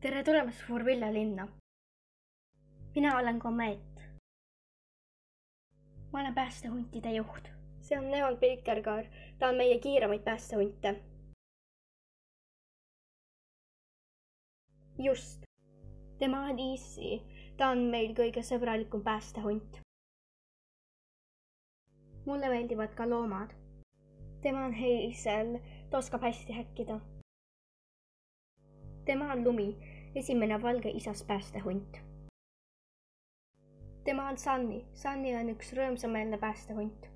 tere tulemast Furvilla linna. Mina olen Komet. Ma olen päästehuntide juht. See on Neon Vikerkaar. Ta on meie kiiremaid päästehunte. Just. Tema on Easy. Ta on meil kõige sõbralikum päästehunt. Mulle meeldivad ka loomad. Tema on Hazel. Ta oskab hästi häkkida. Tema on Lumi, esimene valge isas päästehunt. Tema on Sunny. Sunny on üks rõõmsameelne päästehunt.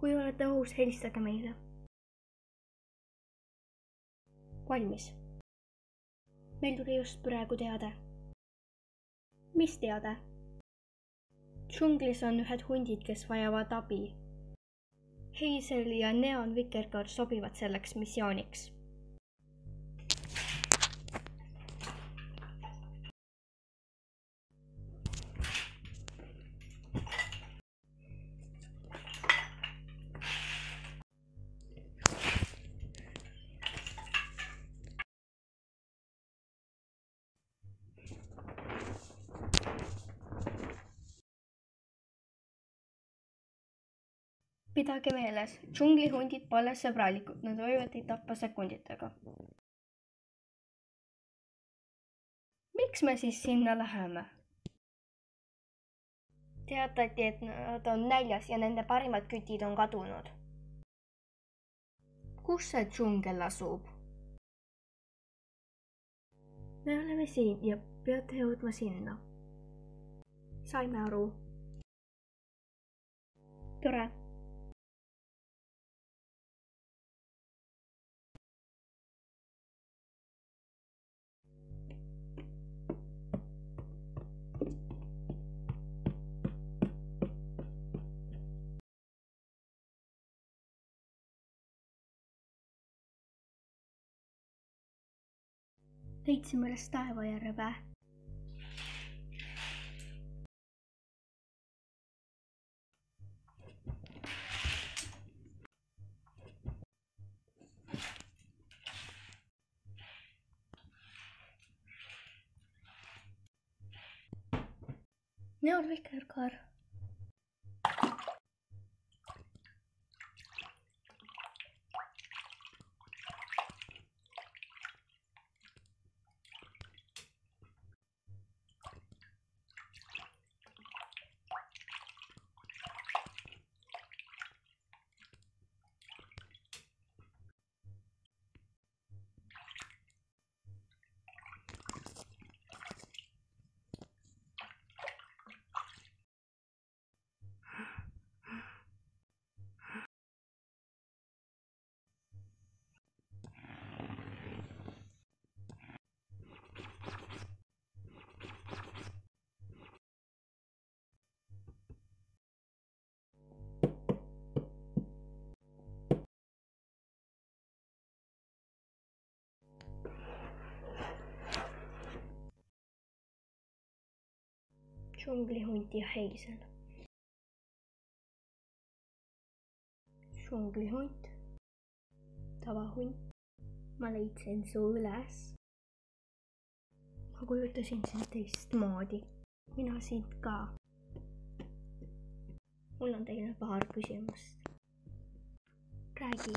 Kui olete ohus, helistage meile. Valmis. Meil tuli just praegu teade. Mis teade? Džunglis on ühed hundid, kes vajavad abi. Hazel ja Neon Vikerkaar sobivad selleks missiooniks. Pidage meeles, džunglihundid pole sõbralikud, nad võivad teid tappa sekunditega. Miks me siis sinna läheme? Teatati, et nad on näljas ja nende parimad kütid on kadunud. Kus see džungel asub? Me oleme siin ja peate jõudma sinna. Saime aru. Tore. Leidsime üles taevajärve. Neon Vikerkaar. Džunglihunt ja Hazel. Džunglihunt. Tavahunt. Ma leidsin su üles. Ma kujutasin sind teistmoodi. Mina sind ka. Mul on teile paar küsimust. Räägi.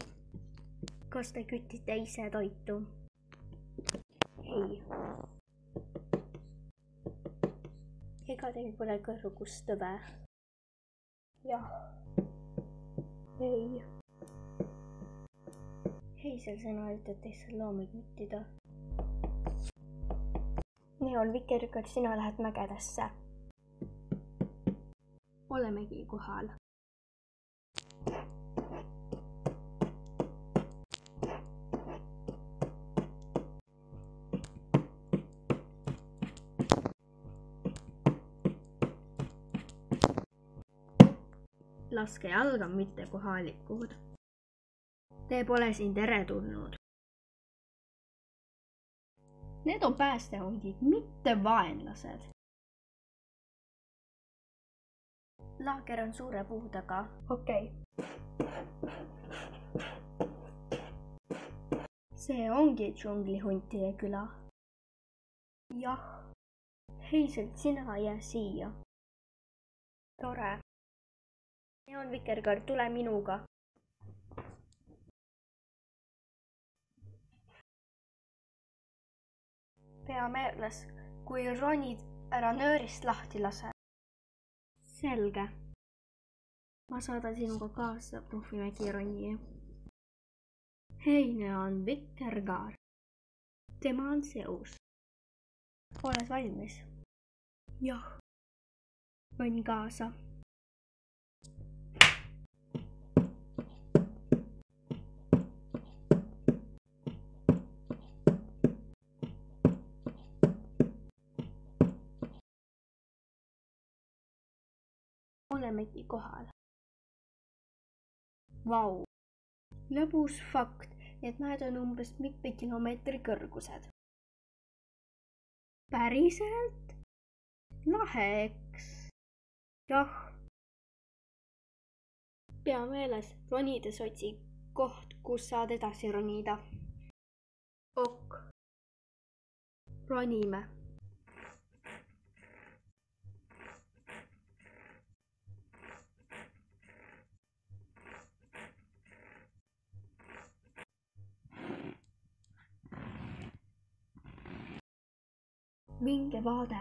Kas te kütite ise toitu? Ei. Ega teil pole kõrgust tõve? Jah. Ei. Hazel, sina ütled teisel loomi küttida. Neon Vikerkaar, sina lähed mägedesse. Olemegi kohal. Laske jalga, mitte kohalikud. Te pole siin teretulnud. Need on päästehundid, mitte vaenlased. Laager on suure puu taga. Okei. see ongi džunglihuntide küla. jah, Hazel, sina jää siia. tore. Neon Vikerkaar, tule minuga. pea meeles, kui ronid, ära nöörist lahti lase. selge. ma saadan sinuga kaasa, proovimegi ronija. hei, Neon Vikerkaar. tema on Zeus. oled valmis? jah. ron kaasa. olemegi kohal. Vau! Lõbus fakt, et mäed on umbes mitme kilomeetri kõrgused. Päriselt? Lahe, eks? jah. pea meeles, ronides otsi koht, kus saad edasi ronida. ok. ronime. vinge vaade.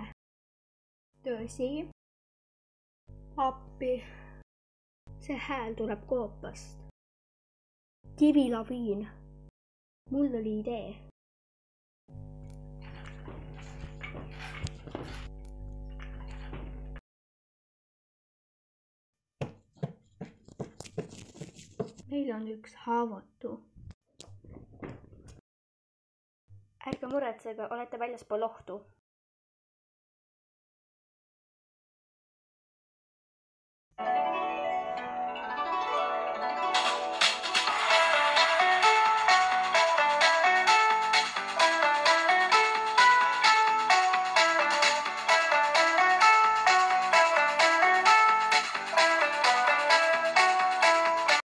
tõsi? appi. see hääl tuleb koopast. kivilaviin. mul oli idee. meil on üks haavatu. ärge muretsege, olete väljaspool ohtu.